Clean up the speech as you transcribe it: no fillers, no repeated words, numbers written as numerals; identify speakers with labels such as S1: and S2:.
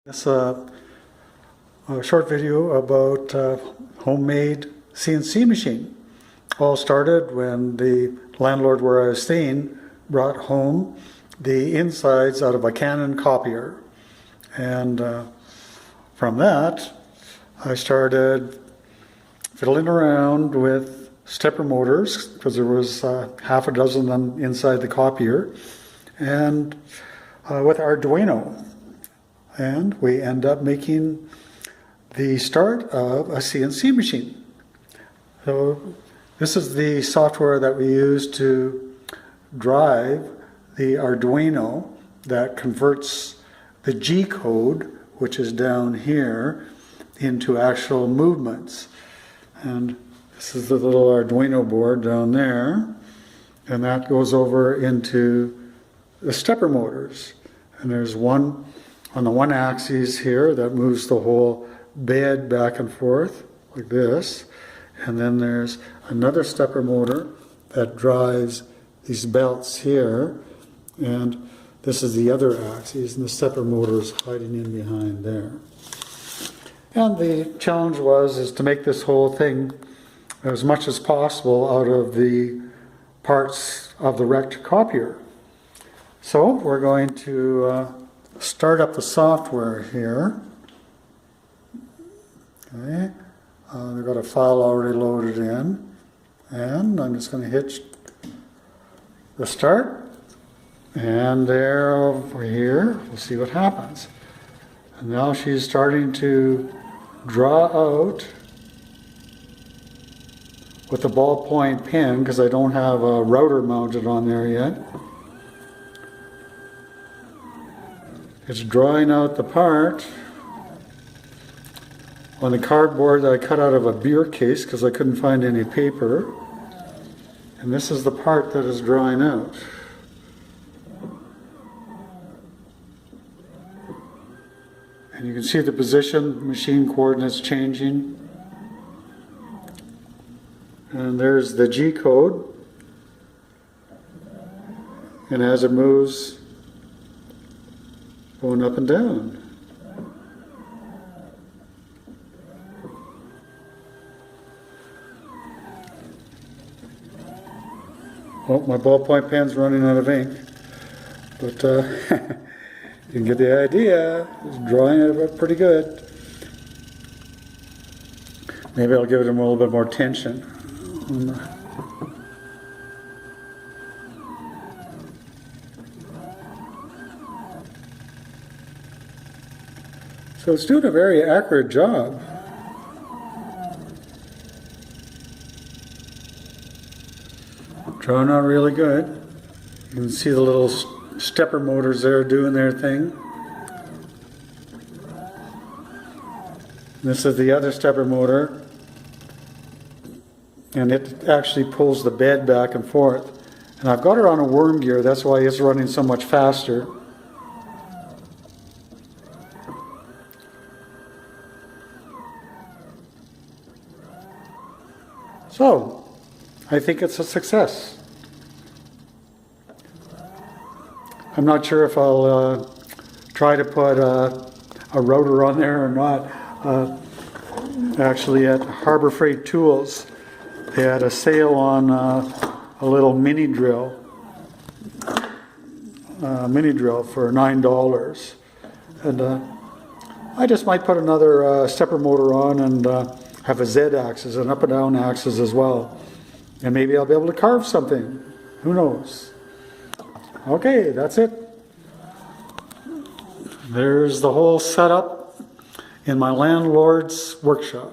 S1: This a short video about homemade CNC machine. All started when the landlord where I was staying brought home the insides out of a Canon copier. And from that, I started fiddling around with stepper motors, because there was half a dozen of them inside the copier, and with Arduino. And we end up making the start of a CNC machine. So this is the software that we use to drive the Arduino that converts the G code, which is down here, into actual movements. And this is the little Arduino board down there, and that goes over into the stepper motors. And there's one on the one axis here that moves the whole bed back and forth like this, and then there's another stepper motor that drives these belts here, and this is the other axis, and the stepper motor is hiding in behind there. And the challenge is to make this whole thing as much as possible out of the parts of the wrecked copier. So we're going to start up the software here. Okay, we've got a file already loaded in, and I'm just going to hit the start, and there over here we'll see what happens. And now she's starting to draw out with the ballpoint pen, because I don't have a router mounted on there yet. It's drawing out the part on the cardboard that I cut out of a beer case because I couldn't find any paper. And this is the part that is drawing out. And you can see the position, machine coordinates changing. And there's the G code. And as it moves, going up and down. Oh, my ballpoint pen's running out of ink, but you can get the idea. It's drawing it pretty good. Maybe I'll give it a little bit more tension. So it's doing a very accurate job. Drawing out really good. You can see the little stepper motors there doing their thing. This is the other stepper motor, and it actually pulls the bed back and forth. And I've got her on a worm gear, that's why it's running so much faster. So, I think it's a success. I'm not sure if I'll try to put a rotor on there or not. Actually, at Harbor Freight Tools, they had a sale on a little mini drill for $9. And I just might put another stepper motor on and have a Z-axis, an up and down axis as well. And maybe I'll be able to carve something. Who knows? Okay, that's it. There's the whole setup in my landlord's workshop.